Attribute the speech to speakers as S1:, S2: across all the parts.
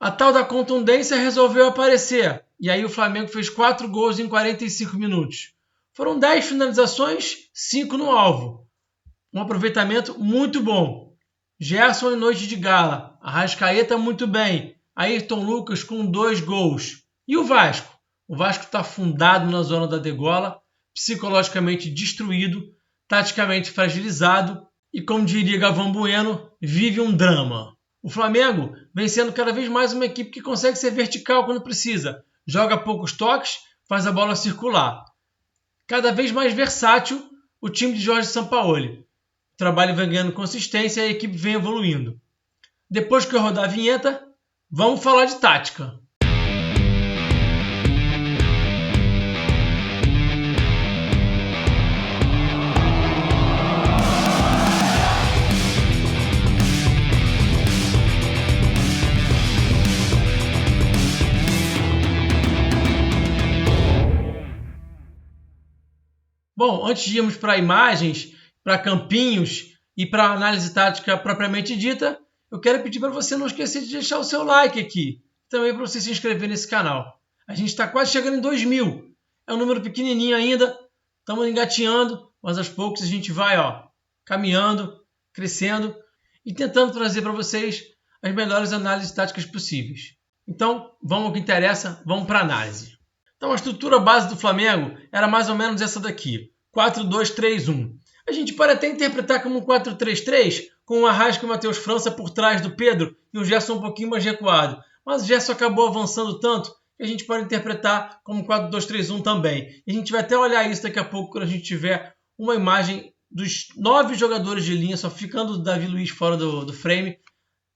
S1: A tal da contundência resolveu aparecer. E aí o Flamengo fez 4 gols em 45 minutos. Foram 10 finalizações, 5 no alvo. Um aproveitamento muito bom. Gerson em noite de gala. Arrascaeta muito bem. Ayrton Lucas com 2 gols. E o Vasco? O Vasco está afundado na zona da degola, psicologicamente destruído, taticamente fragilizado e, como diria Galvão Bueno, vive um drama. O Flamengo vem sendo cada vez mais uma equipe que consegue ser vertical quando precisa. Joga poucos toques, faz a bola circular. Cada vez mais versátil o time de Jorge Sampaoli. O trabalho vem ganhando consistência e a equipe vem evoluindo. Depois que eu rodar a vinheta, vamos falar de tática. Bom, antes de irmos para imagens, para campinhos e para análise tática propriamente dita, eu quero pedir para você não esquecer de deixar o seu like aqui. Também para você se inscrever nesse canal. A gente está quase chegando em 2.000. É um número pequenininho ainda, estamos engateando, mas aos poucos a gente vai caminhando, crescendo e tentando trazer para vocês as melhores análises táticas possíveis. Então, vamos ao que interessa, vamos para a análise. Então, a estrutura base do Flamengo era mais ou menos essa daqui, 4-2-3-1. A gente pode até interpretar como um 4-3-3, com o Arrasca e o Matheus França por trás do Pedro e o Gerson um pouquinho mais recuado. Mas o Gerson acabou avançando tanto que a gente pode interpretar como 4-2-3-1 também. E a gente vai até olhar isso daqui a pouco quando a gente tiver uma imagem dos 9 jogadores de linha, só ficando o Davi Luiz fora do frame,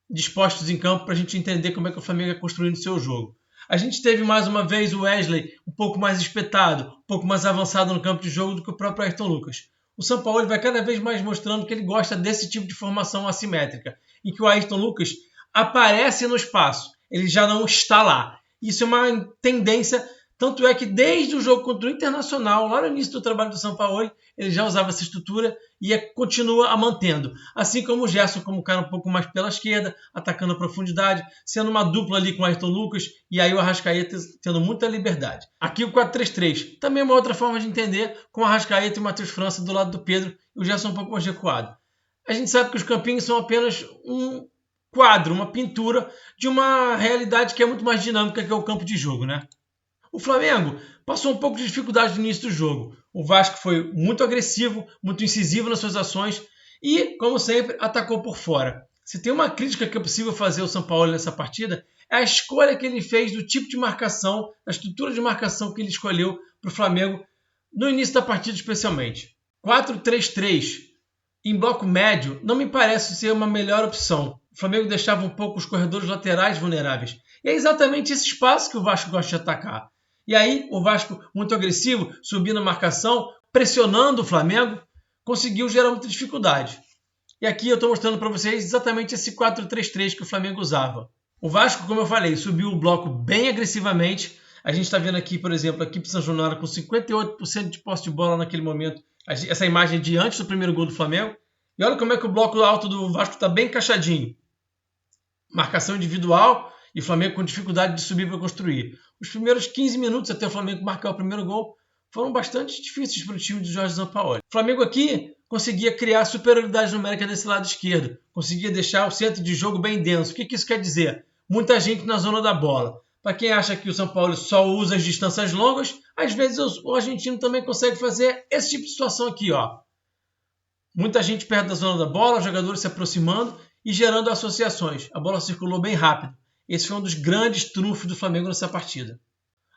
S1: dispostos em campo para a gente entender como é que o Flamengo é construindo o seu jogo. A gente teve mais uma vez o Wesley um pouco mais espetado, um pouco mais avançado no campo de jogo do que o próprio Ayrton Lucas. O Sampaoli vai cada vez mais mostrando que ele gosta desse tipo de formação assimétrica, em que o Ayrton Lucas aparece no espaço, ele já não está lá. Isso é uma tendência, tanto é que desde o jogo contra o Internacional, lá no início do trabalho do Sampaoli, ele já usava essa estrutura e continua a mantendo. Assim como o Gerson, como um cara um pouco mais pela esquerda, atacando a profundidade, sendo uma dupla ali com o Ayrton Lucas e aí o Arrascaeta tendo muita liberdade. Aqui o 4-3-3, também é uma outra forma de entender, com o Arrascaeta e o Matheus França do lado do Pedro e o Gerson um pouco mais recuado. A gente sabe que os campinhos são apenas um quadro, uma pintura de uma realidade que é muito mais dinâmica que é o campo de jogo, né? O Flamengo passou um pouco de dificuldade no início do jogo. O Vasco foi muito agressivo, muito incisivo nas suas ações e, como sempre, atacou por fora. Se tem uma crítica que é possível fazer ao Sampaoli nessa partida, é a escolha que ele fez do tipo de marcação, da estrutura de marcação que ele escolheu para o Flamengo no início da partida especialmente. 4-3-3 em bloco médio não me parece ser uma melhor opção. O Flamengo deixava um pouco os corredores laterais vulneráveis. E é exatamente esse espaço que o Vasco gosta de atacar. E aí o Vasco, muito agressivo, subindo a marcação, pressionando o Flamengo, conseguiu gerar muita dificuldade. E aqui eu estou mostrando para vocês exatamente esse 4-3-3 que o Flamengo usava. O Vasco, como eu falei, subiu o bloco bem agressivamente. A gente está vendo aqui, por exemplo, a equipe São Januário com 58% de posse de bola naquele momento. Essa imagem de antes do primeiro gol do Flamengo. E olha como é que o bloco alto do Vasco está bem encaixadinho. Marcação individual e o Flamengo com dificuldade de subir para construir. Os primeiros 15 minutos até o Flamengo marcar o primeiro gol foram bastante difíceis para o time de Jorge Sampaoli. O Flamengo aqui conseguia criar superioridade numérica desse lado esquerdo, conseguia deixar o centro de jogo bem denso. O que isso quer dizer? Muita gente na zona da bola. Para quem acha que o Sampaoli só usa as distâncias longas, às vezes o argentino também consegue fazer esse tipo de situação aqui. Muita gente perto da zona da bola, jogadores se aproximando e gerando associações. A bola circulou bem rápido. Esse foi um dos grandes trunfos do Flamengo nessa partida.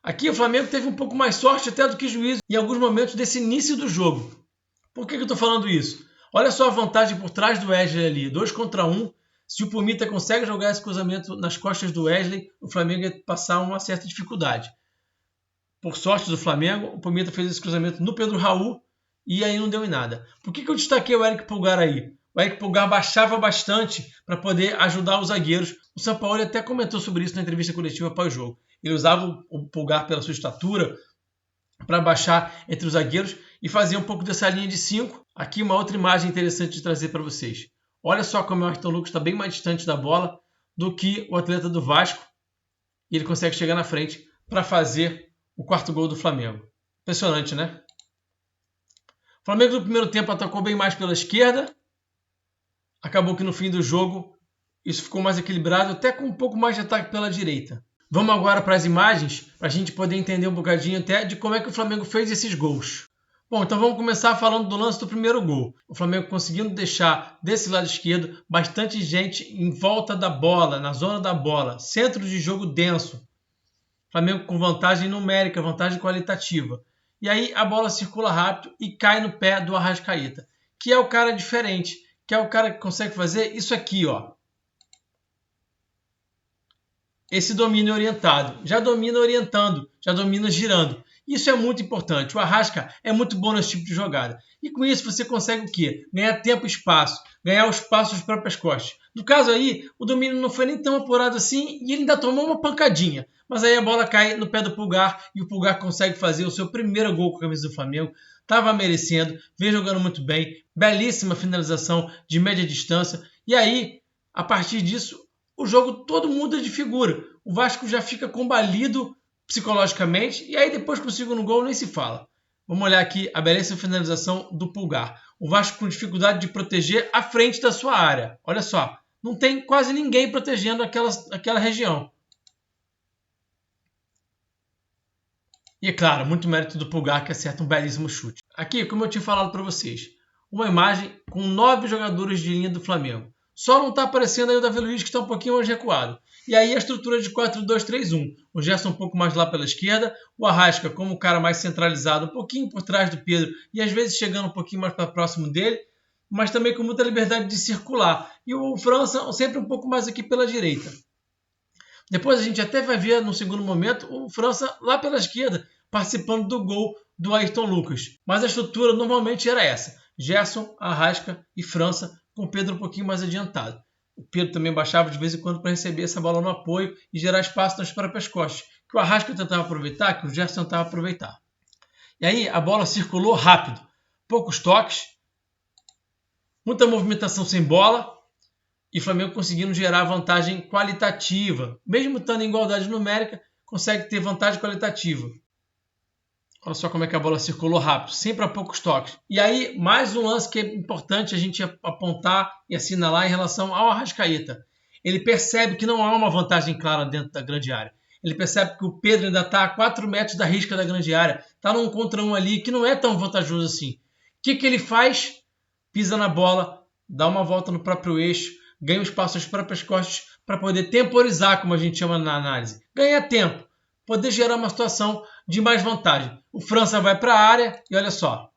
S1: Aqui o Flamengo teve um pouco mais sorte até do que juízo em alguns momentos desse início do jogo. Por que eu estou falando isso? Olha só a vantagem por trás do Wesley ali, 2 contra 1. Se o Pumita consegue jogar esse cruzamento nas costas do Wesley, o Flamengo ia passar uma certa dificuldade. Por sorte do Flamengo, o Pumita fez esse cruzamento no Pedro Raul e aí não deu em nada. Por que eu destaquei o Eric Pulgar aí? O Eric Pulgar baixava bastante para poder ajudar os zagueiros. O Sampaoli até comentou sobre isso na entrevista coletiva pós-jogo. Ele usava o Pulgar pela sua estatura para baixar entre os zagueiros e fazia um pouco dessa linha de 5. Aqui uma outra imagem interessante de trazer para vocês. Olha só como o Ayrton Lucas está bem mais distante da bola do que o atleta do Vasco. e ele consegue chegar na frente para fazer o quarto gol do Flamengo. Impressionante, né? O Flamengo no primeiro tempo atacou bem mais pela esquerda. Acabou que no fim do jogo isso ficou mais equilibrado, até com um pouco mais de ataque pela direita. Vamos agora para as imagens, para a gente poder entender um bocadinho até de como é que o Flamengo fez esses gols. Bom, então vamos começar falando do lance do primeiro gol. O Flamengo conseguindo deixar desse lado esquerdo bastante gente em volta da bola, na zona da bola, centro de jogo denso. O Flamengo com vantagem numérica, vantagem qualitativa. E aí a bola circula rápido e cai no pé do Arrascaeta, que é o cara diferente, que é o cara que consegue fazer isso aqui, ó. Esse domínio orientado. Já domina orientando, já domina girando. Isso é muito importante. O Arrasca é muito bom nesse tipo de jogada. E com isso você consegue o quê? Ganhar tempo e espaço. Ganhar o espaço das próprias costas. No caso aí, o domínio não foi nem tão apurado assim e ele ainda tomou uma pancadinha. Mas aí a bola cai no pé do Pulgar e o Pulgar consegue fazer o seu primeiro gol com a camisa do Flamengo. Estava merecendo, vem jogando muito bem. Belíssima finalização de média distância. E aí, a partir disso, o jogo todo muda de figura. O Vasco já fica combalido psicologicamente e aí depois com o segundo gol nem se fala. Vamos olhar aqui a belíssima finalização do Pulgar. O Vasco com dificuldade de proteger a frente da sua área. Olha só, não tem quase ninguém protegendo aquela região. E é claro, muito mérito do Pulgar que acerta um belíssimo chute. Aqui, como eu tinha falado para vocês, uma imagem com 9 jogadores de linha do Flamengo. Só não está aparecendo aí o Davi Luiz, que está um pouquinho mais recuado. E aí a estrutura de 4-2-3-1. O Gerson um pouco mais lá pela esquerda, o Arrasca como o cara mais centralizado, um pouquinho por trás do Pedro e às vezes chegando um pouquinho mais para próximo dele, mas também com muita liberdade de circular. E o França sempre um pouco mais aqui pela direita. Depois a gente até vai ver no segundo momento o França lá pela esquerda, participando do gol do Ayrton Lucas. Mas a estrutura normalmente era essa. Gerson, Arrasca e França, com o Pedro um pouquinho mais adiantado. O Pedro também baixava de vez em quando para receber essa bola no apoio e gerar espaço nas próprias costas, que o Arrasca tentava aproveitar, que o Gerson tentava aproveitar. E aí a bola circulou rápido, poucos toques, muita movimentação sem bola e o Flamengo conseguindo gerar vantagem qualitativa. Mesmo estando em igualdade numérica, consegue ter vantagem qualitativa. Olha só como é que a bola circulou rápido, sempre a poucos toques. E aí, mais um lance que é importante a gente apontar e assinalar em relação ao Arrascaeta. Ele percebe que não há uma vantagem clara dentro da grande área. Ele percebe que o Pedro ainda está a 4 metros da risca da grande área. Está num contra um ali que não é tão vantajoso assim. O que ele faz? Pisa na bola, dá uma volta no próprio eixo, ganha o espaço das próprias costas para poder temporizar, como a gente chama na análise. Ganha tempo, poder gerar uma situação de mais vantagem. O França vai para a área e olha só.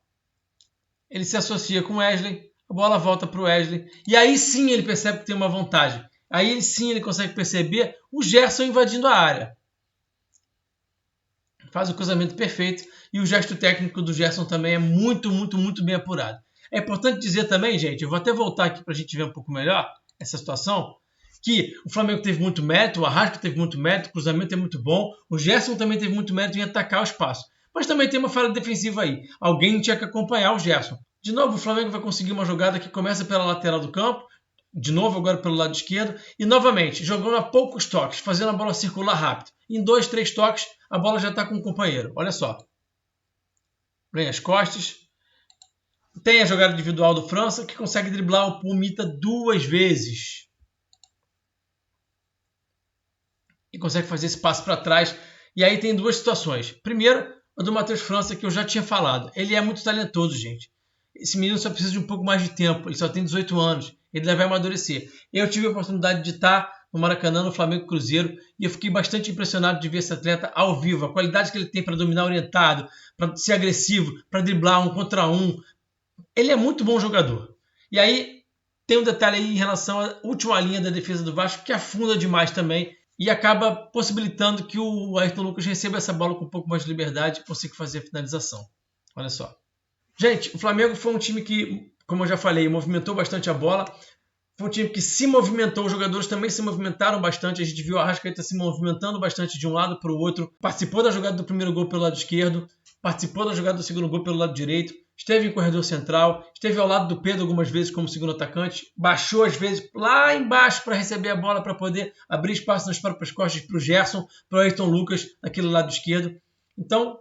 S1: Ele se associa com o Wesley, a bola volta para o Wesley e aí sim ele percebe que tem uma vantagem. Aí sim ele consegue perceber o Gerson invadindo a área. Faz o cruzamento perfeito e o gesto técnico do Gerson também é muito bem apurado. É importante dizer também, gente, eu vou até voltar aqui para a gente ver um pouco melhor essa situação, que o Flamengo teve muito mérito, o Arrasca teve muito mérito, o cruzamento é muito bom, o Gerson também teve muito mérito em atacar o espaço. Mas também tem uma falha defensiva aí. Alguém tinha que acompanhar o Gerson. De novo, o Flamengo vai conseguir uma jogada que começa pela lateral do campo, de novo agora pelo lado esquerdo, e novamente, jogando a poucos toques, fazendo a bola circular rápido. Em 2, 3 toques, a bola já está com o companheiro. Olha só. Vem as costas. Tem a jogada individual do França, que consegue driblar o Pumita 2 vezes. E consegue fazer esse passo para trás. E aí tem duas situações. Primeiro, a do Matheus França, que eu já tinha falado. Ele é muito talentoso, gente. Esse menino só precisa de um pouco mais de tempo. Ele só tem 18 anos. Ele vai amadurecer. Eu tive a oportunidade de estar no Maracanã, no Flamengo Cruzeiro, e eu fiquei bastante impressionado de ver esse atleta ao vivo. A qualidade que ele tem para dominar orientado, para ser agressivo, para driblar 1 contra 1. Ele é muito bom jogador. E aí tem um detalhe aí em relação à última linha da defesa do Vasco, que afunda demais também e acaba possibilitando que o Ayrton Lucas receba essa bola com um pouco mais de liberdade e consiga fazer a finalização. Olha só. Gente, o Flamengo foi um time que, como eu já falei, movimentou bastante a bola. Foi um time que se movimentou, os jogadores também se movimentaram bastante. A gente viu a Arrascaeta se movimentando bastante de um lado para o outro. Participou da jogada do primeiro gol pelo lado esquerdo, participou da jogada do segundo gol pelo lado direito. esteve em corredor central, esteve ao lado do Pedro algumas vezes como segundo atacante, baixou às vezes lá embaixo para receber a bola, para poder abrir espaço nas próprias costas para o Gerson, para o Ayrton Lucas, naquele lado esquerdo. Então,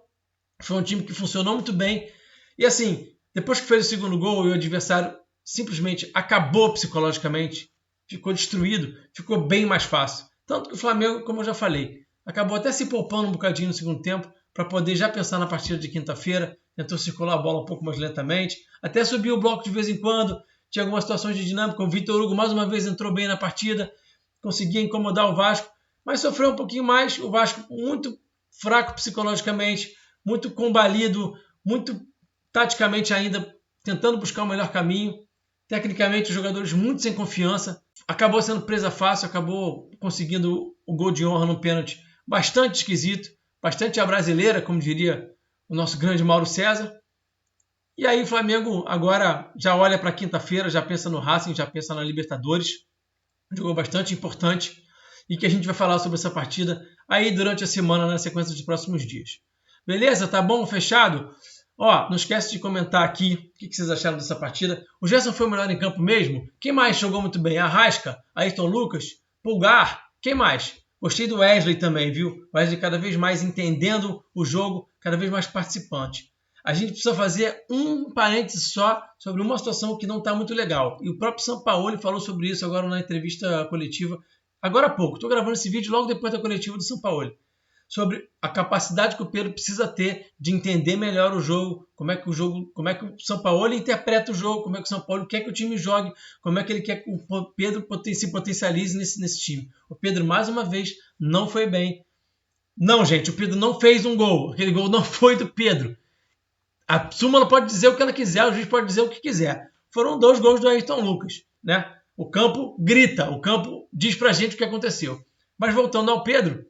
S1: foi um time que funcionou muito bem. E assim, depois que fez o segundo gol, o adversário simplesmente acabou psicologicamente, ficou destruído, ficou bem mais fácil. Tanto que o Flamengo, como eu já falei, acabou até se poupando um bocadinho no segundo tempo, para poder já pensar na partida de quinta-feira, tentou circular a bola um pouco mais lentamente, até subiu o bloco de vez em quando, tinha algumas situações de dinâmica, o Vitor Hugo mais uma vez entrou bem na partida, conseguia incomodar o Vasco, mas sofreu um pouquinho mais, o Vasco muito fraco psicologicamente, muito combalido, muito taticamente ainda tentando buscar o melhor caminho, tecnicamente os jogadores muito sem confiança, acabou sendo presa fácil, acabou conseguindo o gol de honra num pênalti bastante esquisito, bastante à brasileira, como diria o nosso grande Mauro César. E aí o Flamengo agora já olha para quinta-feira, já pensa no Racing, já pensa na Libertadores. Um jogo bastante importante e que a gente vai falar sobre essa partida aí durante a semana, na sequência dos próximos dias. Beleza? Tá bom? Fechado? Ó, não esquece de comentar aqui o que vocês acharam dessa partida. O Gerson foi o melhor em campo mesmo? Quem mais jogou muito bem? Arrasca, Ayrton Lucas, Pulgar, quem mais? Gostei do Wesley também, viu? O Wesley cada vez mais entendendo o jogo, cada vez mais participante. A gente precisa fazer um parênteses só sobre uma situação que não está muito legal. E o próprio Sampaoli falou sobre isso agora na entrevista coletiva, agora há pouco. Estou gravando esse vídeo logo depois da coletiva do Sampaoli. Sobre a capacidade que o Pedro precisa ter de entender melhor o jogo, como é que o Sampaoli interpreta o jogo, como é que o Sampaoli quer que o time jogue, como é que ele quer que o Pedro se potencialize nesse time. O Pedro, mais uma vez, não foi bem. Não, gente, o Pedro não fez um gol. Aquele gol não foi do Pedro. A súmula pode dizer o que ela quiser, o juiz pode dizer o que quiser. Foram 2 gols do Ayrton Lucas, né? O campo grita, o campo diz pra gente o que aconteceu. Mas voltando ao Pedro,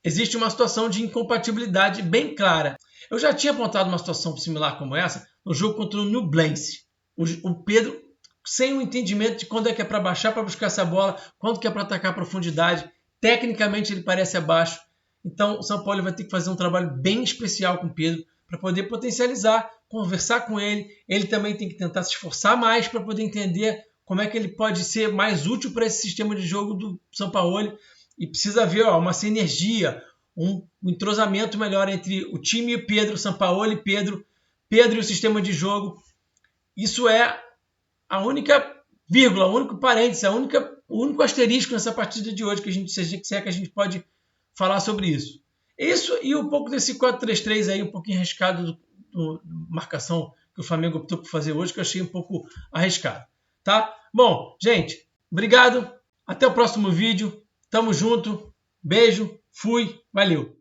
S1: existe uma situação de incompatibilidade bem clara. Eu já tinha apontado uma situação similar como essa no jogo contra o Nublense. O Pedro, sem o entendimento de quando é que é para baixar para buscar essa bola, quando que é para atacar a profundidade, tecnicamente ele parece abaixo. Então o São Paulo vai ter que fazer um trabalho bem especial com o Pedro para poder potencializar, conversar com ele. Ele também tem que tentar se esforçar mais para poder entender como é que ele pode ser mais útil para esse sistema de jogo do São Paulo. E precisa haver uma sinergia, um entrosamento melhor entre o time e o Pedro, Sampaoli e Pedro e o sistema de jogo. Isso é a única vírgula, o único parênteses, o único asterisco nessa partida de hoje que a gente pode falar sobre isso. Isso e um pouco desse 4-3-3 aí, um pouquinho arriscado do marcação que o Flamengo optou por fazer hoje, que eu achei um pouco arriscado. Tá? Bom, gente, obrigado. Até o próximo vídeo. Tamo junto. Beijo. Fui. Valeu.